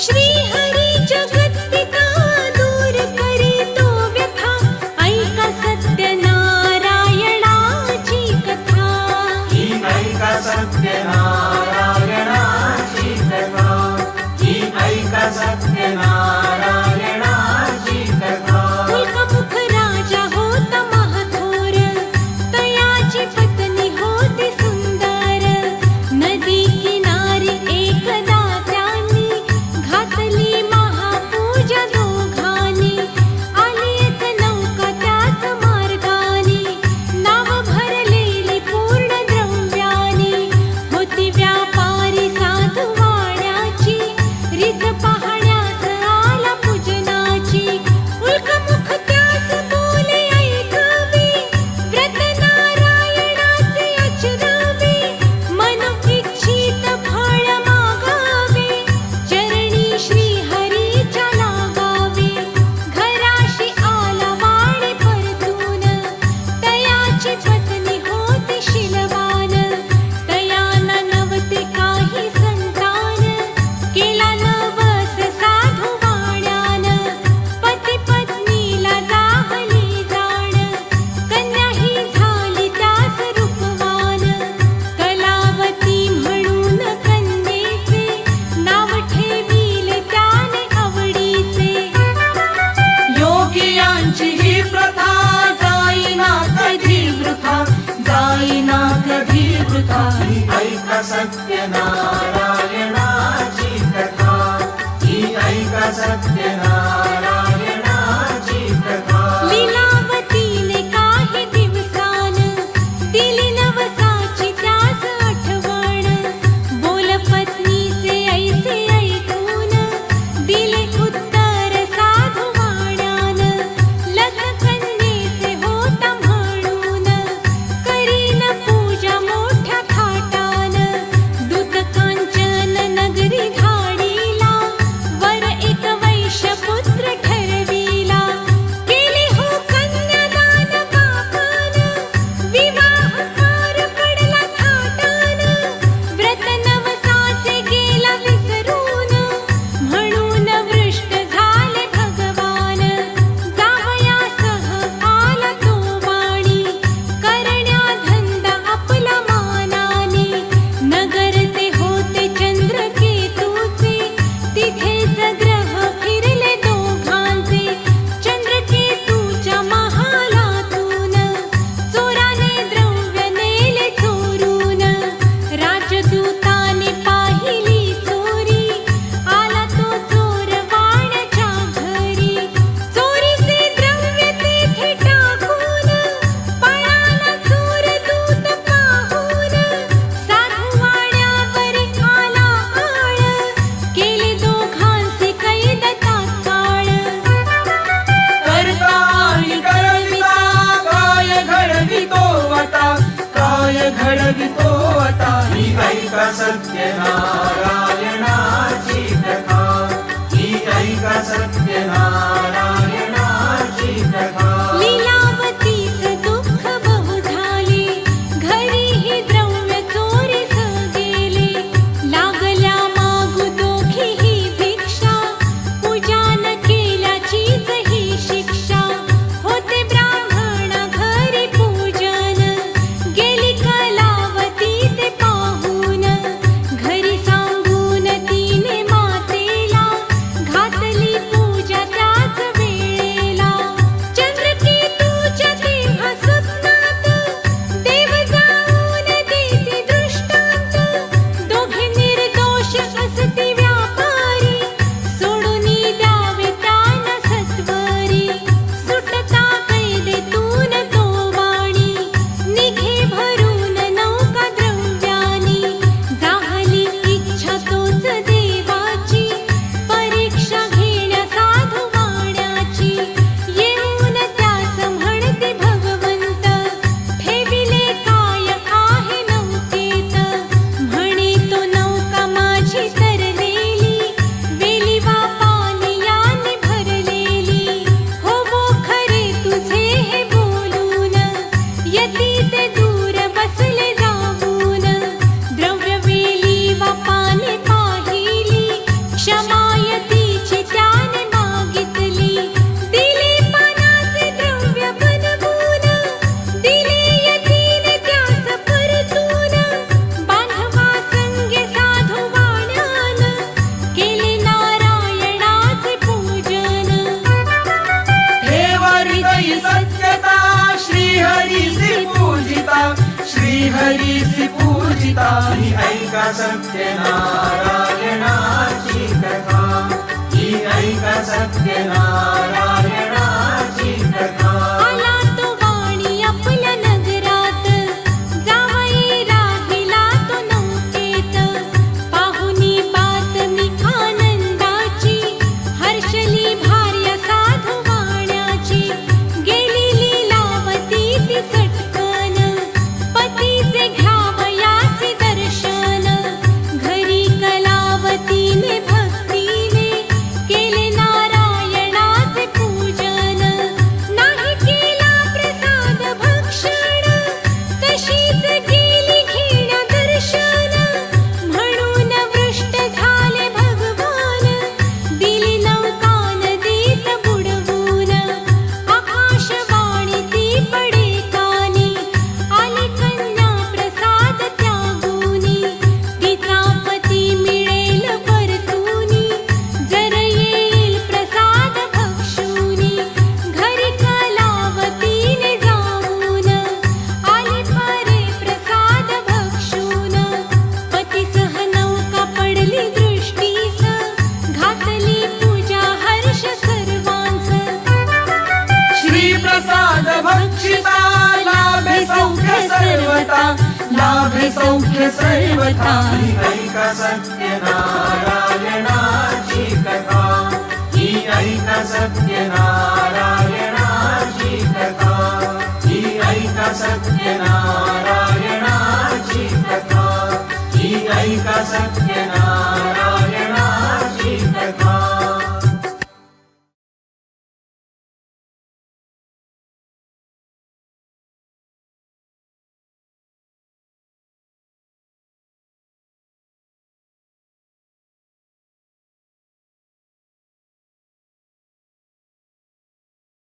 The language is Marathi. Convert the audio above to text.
श्री हरी जगत्पिता दूर करीतो व्यथा ऐका सत्यनारायणाची कथा ही ऐका सत्यनारायणाची कथा ही ऐका सत्यनारायणाची कथा मुख राजा होता महाथोर तयाची पत्नी होती सुंदर नदी किनारी एकदा त्यांनी घातली महापूजा दोघांनी आली एक नौका त्याच मार्गानी नाव भरलेली पूर्ण द्रव्यानी होती व्यापारी साधू वाड्याची रीत पाहण्यास आला पूजनाची उल्कमुख त्यास बोले ऐकावे व्रत नारायणाचे आचरावे मन इच्छित फळ मागावे चरणी श्री हरीच्या लागावे घराशी आला वाणी परतून तयाची पत्नी होती शीलवान तयाना नवते काही संतान केला नवस साधू वाड्यान पती पत्नीला दाहली जाण कन्या ही झाली त्यास रूपवान कलावती म्हणून कन्येचे नाव ठेविले त्याने आवडीचे योगियांची ही प्रथा जाईना कधी वृथा जाईना कधी वृथा ही ऐका सत्यनारायणाची कथा ही ऐका सत्यनारायणाची कथा लीलावतीने काही दिवसान दिली नवसाची त्यास आठवण बोल पत्नीचे ऐसे ऐकून दिले उत्तर साधू वाड्यान लग्न कन्येचे होता म्हणून करीन पूजा मोठ्या थाटान दूत कांचन नगरी धाडीला वर एक वैश्य पुत्र ठरविला केले हो कन्यादान बापान विवाह पार पडला थाटान व्रत नवसाचे गेला विसरून म्हणून वृष्ट झाले भगवान जावयासह आला तो वाणी करण्या धंदा आपला मानाने नगर ते होते चंद्रकेतूचे तिथेच ग्रह फिरले दोघांचे चंद्रकेतूच्या महालातून चोराने द्रव्य नेले चोरून राजदूताने पाहिली चोरी आला तो चोर वाण्याच्या घरी चोरीचे द्रव्य तेथे टाकून पळाला चोर दूत पाहून साधू वाड्यावरी आला आळ केले दोघांचे कैद तात्काळ करता आणि करविता काय घडवितो आता काय घडवितो आता ही ऐका सत्यनारायणाची कथा ही ऐका सत्यनारायणाची कथा लीलावतीच दुःख बहु झाले घरीही द्रव्य चोरीस गेले लागल्या मागू दोघीही भिक्षा पूजा न केल्याचीच ही शिक्षा होते ब्राह्मणा घरी पूजन गेली कलावती ते पाहून घरी सांग घरीसी पूजिता ही ऐका सत्यनारायणाची कथा ही ऐका सत्यनारायणाची कथा आला तो वाणी आपल्या नगरात जावई राहिला तो नौकेत पाहुनी बातमी आनंदाची हर्षली भार्या साधू वाण्याची गेली लीलावती ती चटकन पतीचे घ्यावयाचे दर्शन घरी कलावतीने भक्तीने केले नारायणाचे पूजन नाही केला प्रसाद भक्षण तशीच गेली घेण्या दर्शन म्हणून वृष्ट झाले भगवान दिली नौका नदीत बुडवून आकाशवाणी ती पडे कानी आली कन्या प्रसाद त्यागूनी तिचा पती मिळेल परतूनी जर येईल प्रसाद भक्षूनी घरी कलावतीने जाऊन आली परे प्रसाद भक्षून पतीसह नौका पडली दृष्टीस घातली पूजा हर्ष सर्वांस श्री प्रसाद भक्षिता लाभे सौख्य सर्वता लाभे सौख्य सर्वता ही ऐका सत्यनारायणाची कथा ही ऐका सत्यनारायणाची कथा ही ऐका सत्यनारायणाची कथा ही ऐका सत्यनारायणाची